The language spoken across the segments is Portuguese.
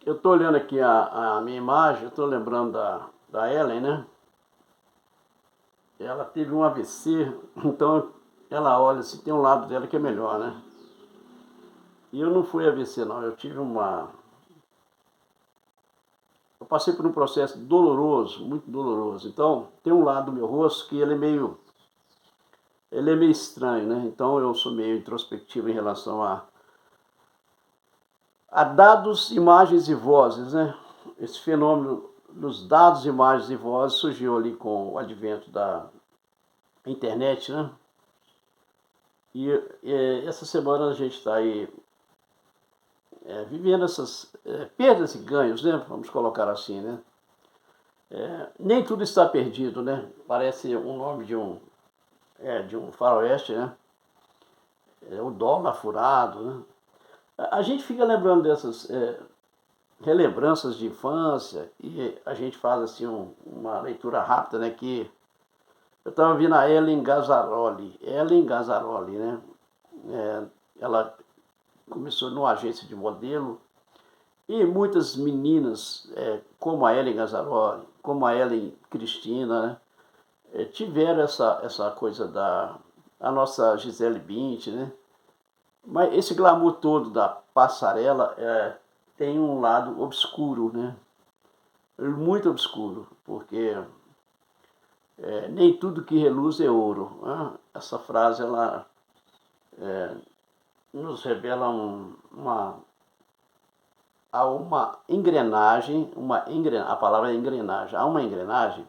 Eu estou olhando aqui a minha imagem, eu estou lembrando da Ellen, né? Ela teve um AVC, então ela olha se tem um lado dela que é melhor, né? E eu não fui AVC não, eu tive uma... Eu passei por um processo doloroso, muito doloroso. Então tem um lado do meu rosto que ele é meio estranho, né? Então eu sou meio introspectivo em relação a dados, imagens e vozes, né? Esse fenômeno dos dados, imagens e vozes surgiu ali com o advento da internet, né? E essa semana a gente está aí vivendo essas perdas e ganhos, né? Vamos colocar assim, né? Nem tudo está perdido, né? Parece um nome de um faroeste, né? O dólar furado, né? A gente fica lembrando dessas relembranças de infância e a gente faz assim uma leitura rápida, né? Que eu estava vendo a Ellen Gazzaroli, né? Ela começou numa agência de modelo e muitas meninas, como a Ellen Gazzaroli, como a Ellen Cristina, né? Tiveram essa coisa a nossa Gisele Bündchen, né? Mas esse glamour todo da passarela tem um lado obscuro, né? Muito obscuro, porque nem tudo que reluz é ouro. Né? Essa frase ela nos revela uma engrenagem, a palavra é engrenagem, há uma engrenagem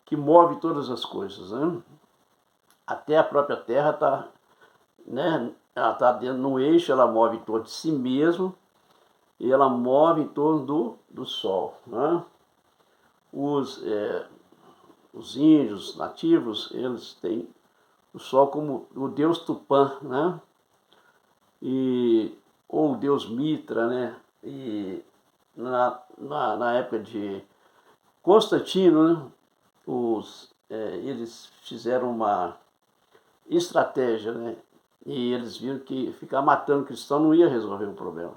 que move todas as coisas, né? Até a própria Terra está, né? Ela está dentro no eixo, ela move em torno de si mesmo e ela move em torno do Sol, né? Os, os índios nativos, eles têm o Sol como o deus Tupã, né? Ou o deus Mitra, né? E na época de Constantino, né? Eles fizeram uma estratégia, né? E eles viram que ficar matando cristão não ia resolver o problema.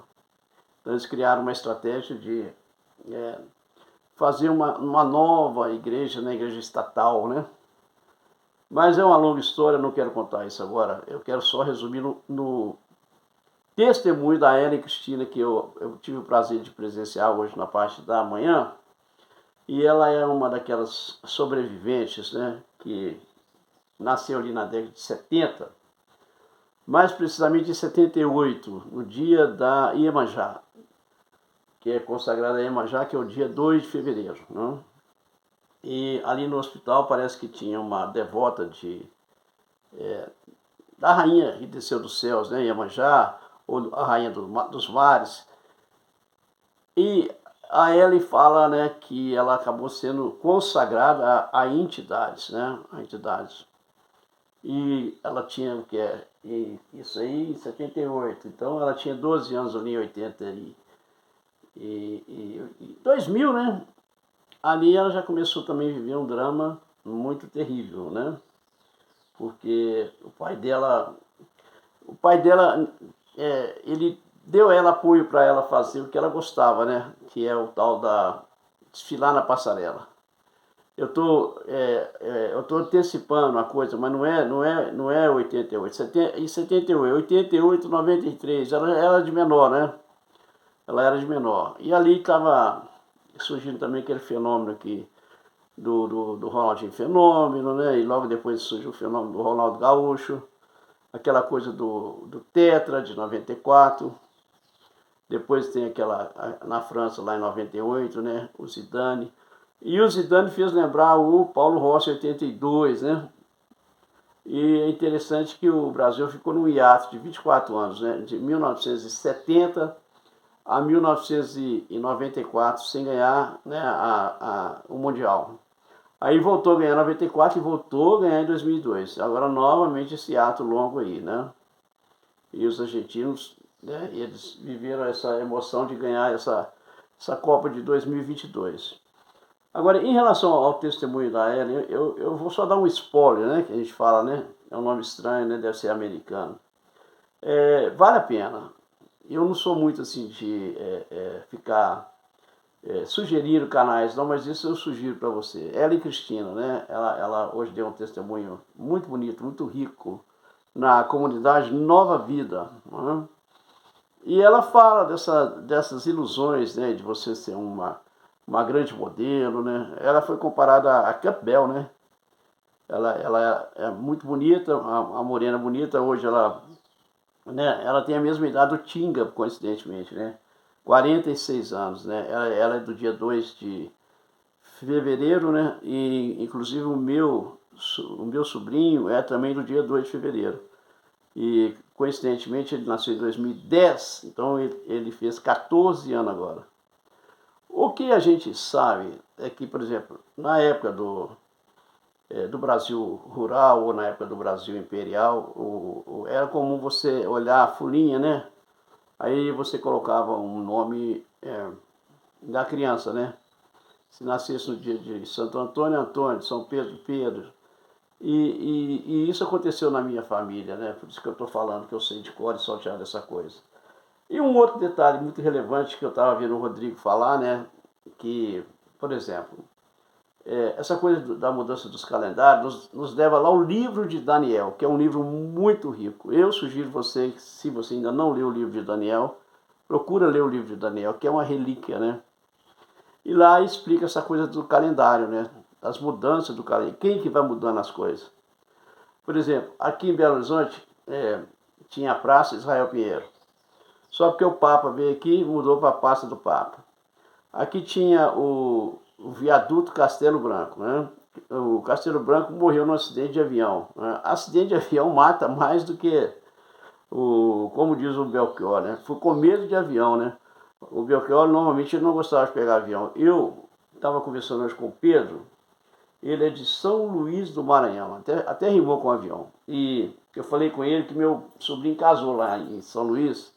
Então eles criaram uma estratégia de fazer uma nova igreja, né? Igreja estatal, né? Mas é uma longa história, não quero contar isso agora. Eu quero só resumir no testemunho da Ellen Cristina, que eu tive o prazer de presenciar hoje na parte da manhã. E ela é uma daquelas sobreviventes, né? Que nasceu ali na década de 70, mais precisamente em 78, no dia da Iemanjá, que é consagrada a Iemanjá, que é o dia 2 de fevereiro. Né? E ali no hospital parece que tinha uma devota da rainha que desceu dos céus, né, Iemanjá, ou a rainha dos mares. E a Ellen fala, né, que ela acabou sendo consagrada a entidades, né, a entidades. E ela tinha o que é isso aí em 78, então ela tinha 12 anos ali em 80 e 2000, né? Ali ela já começou também a viver um drama muito terrível, né? Porque o pai dela, ele deu ela apoio para ela fazer o que ela gostava, né? Que é o tal da desfilar na passarela. Eu tô antecipando a coisa, mas não é 88, em 78, 88, 93, ela era de menor, né? Ela era de menor. E ali estava surgindo também aquele fenômeno aqui do Ronaldinho Fenômeno, né? E logo depois surgiu o fenômeno do Ronaldo Gaúcho, aquela coisa do Tetra de 94. Depois tem aquela na França lá em 98, né? O Zidane. E o Zidane fez lembrar o Paulo Rossi em 82, né? E é interessante que o Brasil ficou num hiato de 24 anos, né? De 1970 a 1994, sem ganhar, né, o Mundial. Aí voltou a ganhar em 94 e voltou a ganhar em 2002. Agora novamente esse ato longo aí, né? E os argentinos, né, eles viveram essa emoção de ganhar essa Copa de 2022. Agora, em relação ao testemunho da Ellen, eu vou só dar um spoiler, né? Que a gente fala, né? É um nome estranho, né? Deve ser americano. Vale a pena. eu não sou muito assim de ficar sugerindo canais, não, mas isso eu sugiro para você. Ela e Cristina, né? Ela hoje deu um testemunho muito bonito, muito rico na comunidade Nova Vida. Né? E ela fala dessas ilusões, né, de você ser uma grande modelo, né? Ela foi comparada a Campbell, né? Ela é muito bonita, a morena bonita, hoje ela, né, ela tem a mesma idade do Tinga, coincidentemente, né? 46 anos, né? Ela é do dia 2 de fevereiro, né? E inclusive o meu sobrinho é também do dia 2 de fevereiro. E coincidentemente ele nasceu em 2010, então ele fez 14 anos agora. O que a gente sabe é que, por exemplo, na época do Brasil rural ou na época do Brasil imperial, era comum você olhar a folhinha, né? Aí você colocava um nome da criança, né? Se nascesse no dia de Santo Antônio, Antônio, São Pedro, Pedro. E isso aconteceu na minha família, né? Por isso que eu estou falando que eu sei de cor e salteado essa coisa. E um outro detalhe muito relevante que eu estava vendo o Rodrigo falar, né? Que, por exemplo, essa coisa da mudança dos calendários nos leva lá ao livro de Daniel, que é um livro muito rico. Eu sugiro você, se você ainda não leu o livro de Daniel, procura ler o livro de Daniel, que é uma relíquia, né? E lá explica essa coisa do calendário, né? As mudanças do calendário. Quem que vai mudando as coisas? Por exemplo, aqui em Belo Horizonte tinha a Praça Israel Pinheiro. Só porque o Papa veio aqui, mudou para a Praça do Papa. Aqui tinha o viaduto Castelo Branco, né? O Castelo Branco morreu num acidente de avião. Né? Acidente de avião mata mais do que como diz o Belchior, né? Foi com medo de avião, né? O Belchior normalmente não gostava de pegar avião. Eu estava conversando hoje com o Pedro, ele é de São Luís do Maranhão, até rimou com o avião. E eu falei com ele que meu sobrinho casou lá em São Luís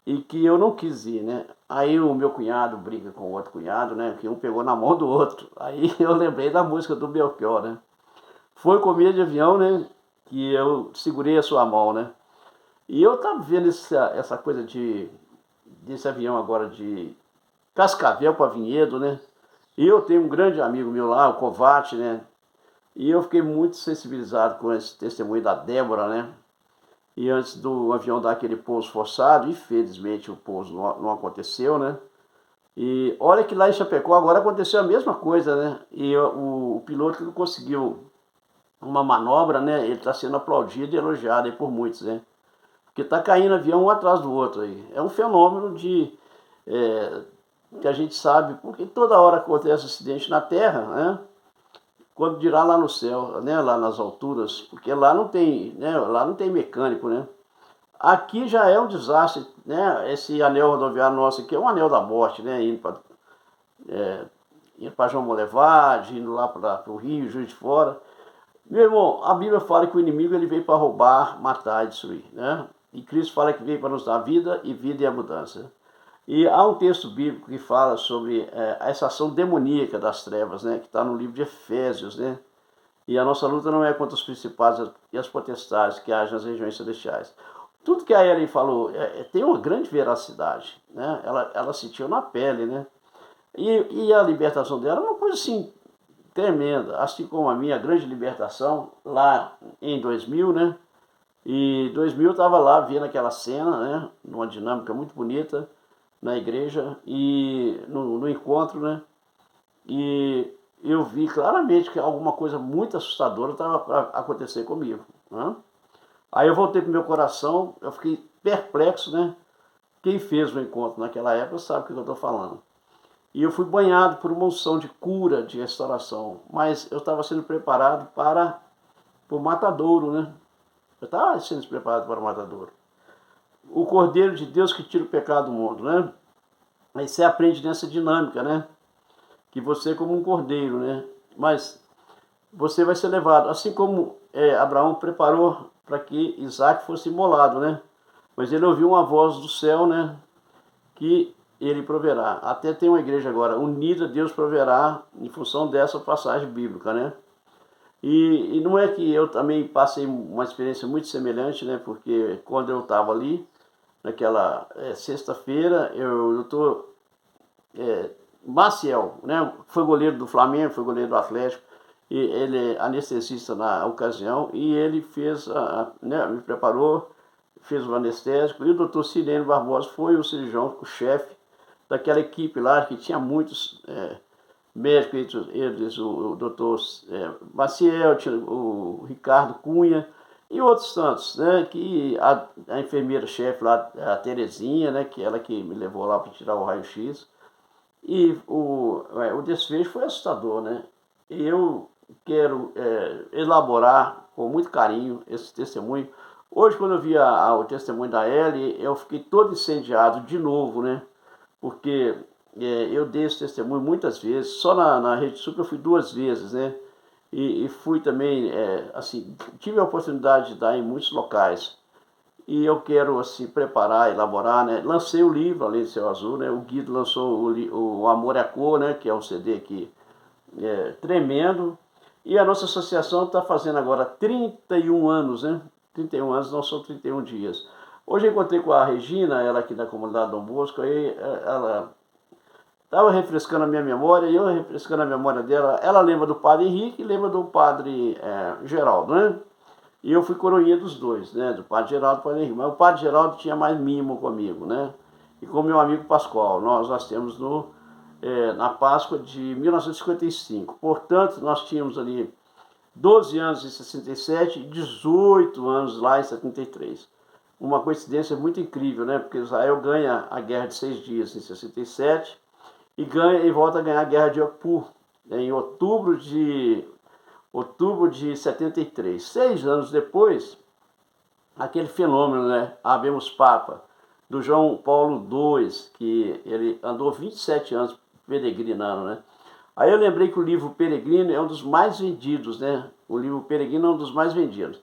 e que eu não quis ir, né? Aí o meu cunhado briga com o outro cunhado, né? Que um pegou na mão do outro. Aí eu lembrei da música do Belchior, né? Foi com medo de avião, né? Que eu segurei a sua mão, né? E eu tava vendo essa coisa desse avião agora de Cascavel para Vinhedo, né? E eu tenho um grande amigo meu lá, o Covate, né? E eu fiquei muito sensibilizado com esse testemunho da Débora, né? E antes do avião dar aquele pouso forçado, infelizmente o pouso não aconteceu, né? E olha que lá em Chapecó agora aconteceu a mesma coisa, né? E o piloto não conseguiu uma manobra, né? Ele está sendo aplaudido e elogiado aí por muitos, né? Porque está caindo avião um atrás do outro aí. É um fenômeno que a gente sabe, porque toda hora acontece acidente na Terra, né? Quando dirá lá no céu, né? Lá nas alturas, porque lá não tem, né? Lá não tem mecânico, né? Aqui já é um desastre, né? Esse anel rodoviário nosso aqui é um anel da morte, né? Indo para João Molevade, indo lá para o Rio, Juiz de Fora. Meu irmão, a Bíblia fala que o inimigo ele veio para roubar, matar e destruir, né? E Cristo fala que veio para nos dar vida e vida e abundância. E há um texto bíblico que fala sobre essa ação demoníaca das trevas, né? Que está no livro de Efésios, né? E a nossa luta não é contra os principados e as potestades que agem nas regiões celestiais. Tudo que a Ellen falou tem uma grande veracidade, né? Ela sentiu na pele, né? E a libertação dela é uma coisa assim tremenda, assim como a minha grande libertação lá em 2000, né? E 2000 eu estava lá vendo aquela cena, né? Numa dinâmica muito bonita na igreja e no encontro, né? E eu vi claramente que alguma coisa muito assustadora estava para acontecer comigo, né? Aí eu voltei para o meu coração, eu fiquei perplexo, né? Quem fez o encontro naquela época sabe o que eu estou falando. E eu fui banhado por uma unção de cura, de restauração. Mas eu estava sendo preparado para o matadouro, né? Eu estava sendo preparado para o matadouro. O Cordeiro de Deus que tira o pecado do mundo, né? Aí você aprende nessa dinâmica, né? Que você é como um cordeiro, né? Mas você vai ser levado. Assim como Abraão preparou para que Isaac fosse imolado, né? Mas ele ouviu uma voz do céu, né? Que ele proverá. Até tem uma igreja agora, unida, Deus proverá, em função dessa passagem bíblica, né? E não é que eu também passei uma experiência muito semelhante, né? Porque quando eu estava ali, naquela sexta-feira, o doutor Maciel, né, foi goleiro do Flamengo, foi goleiro do Atlético, e ele é anestesista na ocasião, e ele fez, né, me preparou, fez o anestésico, e o doutor Silênio Barbosa foi o cirurgião, o chefe daquela equipe lá, que tinha muitos médicos, eles, o doutor Maciel, o Ricardo Cunha, e outros tantos, né, que a enfermeira-chefe lá, a Terezinha, né, que ela que me levou lá para tirar o raio-x, e o desfecho foi assustador, né? E eu quero elaborar com muito carinho esse testemunho. Hoje, quando eu vi o testemunho da Ellie, eu fiquei todo incendiado de novo, né? Porque eu dei esse testemunho muitas vezes, só na Rede Super eu fui 2 vezes, né? E fui também, assim, tive a oportunidade de dar em muitos locais. E eu quero assim preparar, elaborar, né? Lancei o livro, Além de Céu Azul, né? O Guido lançou o Amor é a Cor, né? Que é um CD aqui tremendo. E a nossa associação está fazendo agora 31 anos, né? 31 anos, não são 31 dias. Hoje eu encontrei com a Regina, ela aqui da comunidade Dom Bosco, aí ela estava refrescando a minha memória, e eu refrescando a memória dela. Ela lembra do padre Henrique e lembra do padre Geraldo, né? E eu fui coroinha dos dois, né? Do padre Geraldo e do padre Henrique. Mas o padre Geraldo tinha mais mimo comigo, né? E com meu amigo Pascoal. Nós temos na Páscoa de 1955. Portanto, nós tínhamos ali 12 anos em 67 e 18 anos lá em 73. Uma coincidência muito incrível, né? Porque Israel ganha a Guerra de 6 Dias em 67 e volta a ganhar a Guerra de Yom Kippur, né? Em outubro de 73. 6 anos depois, aquele fenômeno, né? Havemos Papa, do João Paulo II, que ele andou 27 anos peregrinando, né? Aí eu lembrei que o livro Peregrino é um dos mais vendidos, né? O livro Peregrino é um dos mais vendidos.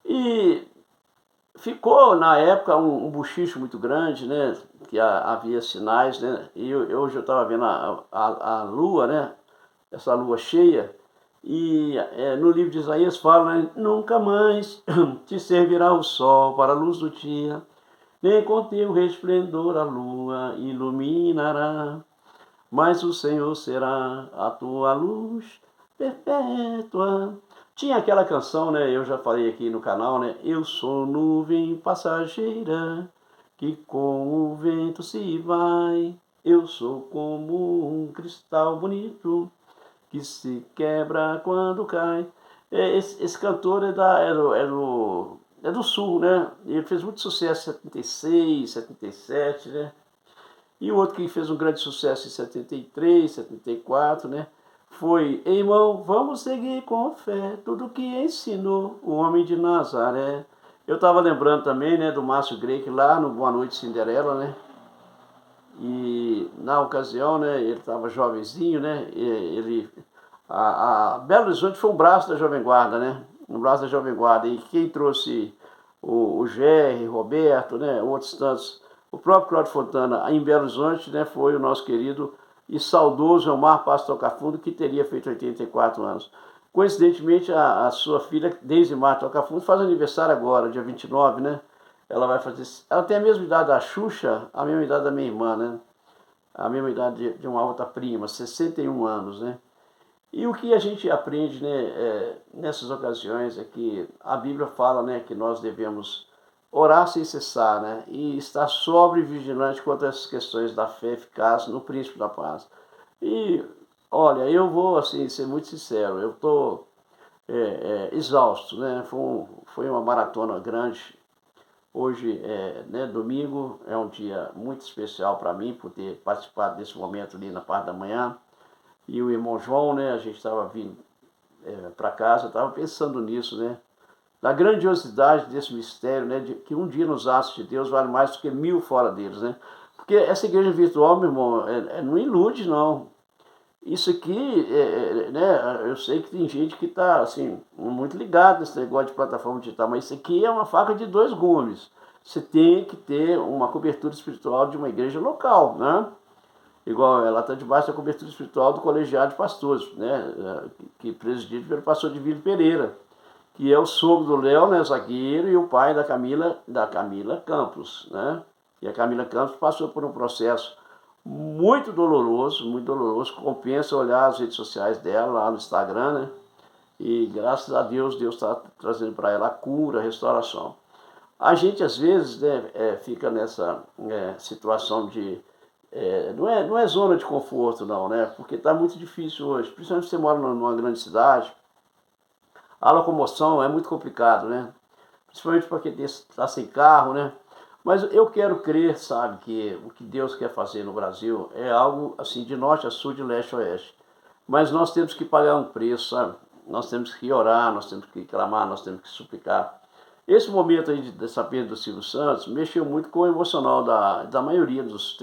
E ficou, na época, um bochicho muito grande, né? Que havia sinais, né? E hoje eu estava vendo a lua, né? Essa lua cheia. E no livro de Isaías fala, né? Nunca mais te servirá o sol para a luz do dia, nem com teu resplendor a lua iluminará, mas o Senhor será a tua luz perpétua. Tinha aquela canção, né? Eu já falei aqui no canal, né? Eu sou nuvem passageira que com o vento se vai. Eu sou como um cristal bonito que se quebra quando cai. Esse cantor é do Sul, né? Ele fez muito sucesso em 76, 77, né? E o outro que fez um grande sucesso em 73, 74, né? Foi, irmão, vamos seguir com fé tudo que ensinou o homem de Nazaré. Eu estava lembrando também, né, do Márcio Greik lá no Boa Noite Cinderela, né? E na ocasião, né, ele estava jovenzinho, né? A Belo Horizonte foi um braço da Jovem Guarda, né? Um braço da Jovem Guarda. E quem trouxe o Gerry, Roberto, né? Outros tantos. O próprio Cláudio Fontana em Belo Horizonte, né? Foi o nosso querido e saudoso Elmar Pastor Cafundo, que teria feito 84 anos. Coincidentemente, a sua filha, Deise Marta Cafundo, faz aniversário agora, dia 29, né? Ela vai fazer. Ela tem a mesma idade da Xuxa, a mesma idade da minha irmã, né? A mesma idade de uma outra prima, 61 anos, né? E o que a gente aprende, né, nessas ocasiões é que a Bíblia fala, né, que nós devemos orar sem cessar, né, e estar sóbrio e vigilante quanto a essas questões da fé eficaz no Príncipe da Paz. E, olha, eu vou, assim, ser muito sincero, eu estou exausto, né, foi uma maratona grande. Hoje, né, domingo, é um dia muito especial para mim, por ter participado desse momento ali na parte da manhã. E o irmão João, né, a gente estava vindo para casa, estava pensando nisso, né, da grandiosidade desse mistério, né, de que um dia nos atos de Deus vale mais do que 1000 fora deles, né. Porque essa igreja virtual, meu irmão, não ilude, não. Isso aqui, né, eu sei que tem gente que está, assim, muito ligado nesse negócio de plataforma digital, mas isso aqui é uma faca de 2 gumes. Você tem que ter uma cobertura espiritual de uma igreja local, né? Igual ela está debaixo da cobertura espiritual do colegiado de pastores, né? Que presidido pelo pastor Divino Pereira. que é o sogro do Léo, né, zagueiro, e o pai da Camila Campos, né? E a Camila Campos passou por um processo muito doloroso, compensa olhar as redes sociais dela lá no Instagram, né? E graças a Deus, Deus está trazendo para ela a cura, a restauração. A gente às vezes, né, fica nessa situação de não é zona de conforto não, né? Porque está muito difícil hoje, principalmente se você mora numa grande cidade, a locomoção é muito complicado, né? Principalmente para quem está sem carro, né? Mas eu quero crer, sabe, que o que Deus quer fazer no Brasil é algo assim de norte a sul, de leste a oeste. Mas nós temos que pagar um preço, sabe? Nós temos que orar, nós temos que clamar, nós temos que suplicar. Esse momento aí dessa perda do Silvio Santos mexeu muito com o emocional da maioria dos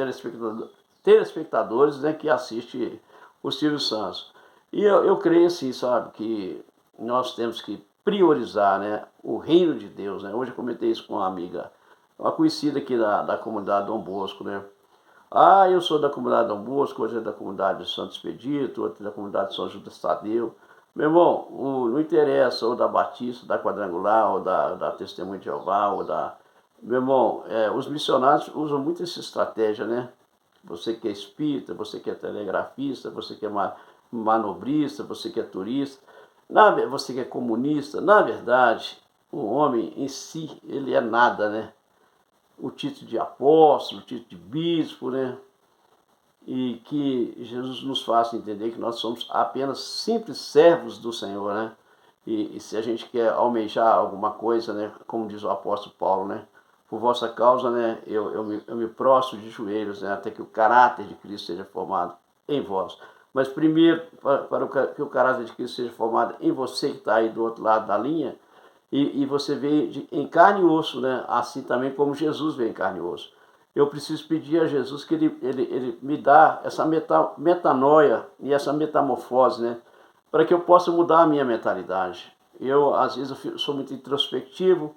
telespectadores, né, que assiste o Silvio Santos. E eu creio assim, sabe, que nós temos que priorizar, né, o reino de Deus, né? Hoje eu comentei isso com uma amiga, uma conhecida aqui da comunidade Dom Bosco, né? Ah, eu sou da comunidade Dom Bosco, hoje é da comunidade de Santo Expedito, outro é da comunidade de São Judas Tadeu. Meu irmão, não interessa, ou da Batista, da Quadrangular, ou da Testemunha de Jeová, ou da... Meu irmão, os missionários usam muito essa estratégia, né? Você que é espírita, você que é telegrafista, você que é manobrista, você que é turista, você que é comunista. Na verdade, o homem em si, ele é nada, né? O título de apóstolo, o título de bispo, né? E que Jesus nos faça entender que nós somos apenas simples servos do Senhor, né? E se a gente quer almejar alguma coisa, né? Como diz o apóstolo Paulo, né? Por vossa causa, né? Eu me prostro de joelhos, né? Até que o caráter de Cristo seja formado em vós. Mas primeiro, para que o caráter de Cristo seja formado em você que está aí do outro lado da linha, e você veio em carne e osso, né? Assim também como Jesus veio em carne e osso. Eu preciso pedir a Jesus que ele me dá essa metanoia e essa metamorfose, né? Para que eu possa mudar a minha mentalidade. Às vezes, eu sou muito introspectivo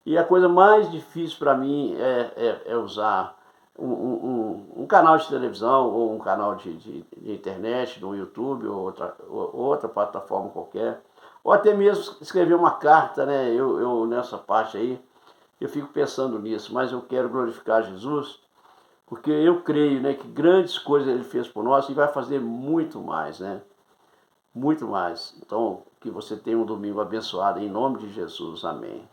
e a coisa mais difícil para mim é usar um canal de televisão ou um canal de internet, no YouTube ou outra plataforma qualquer, ou até mesmo escrever uma carta, né? Eu nessa parte aí, eu fico pensando nisso, mas eu quero glorificar Jesus, porque eu creio, né, que grandes coisas ele fez por nós e vai fazer muito mais, né? Muito mais. Então, que você tenha um domingo abençoado em nome de Jesus. Amém.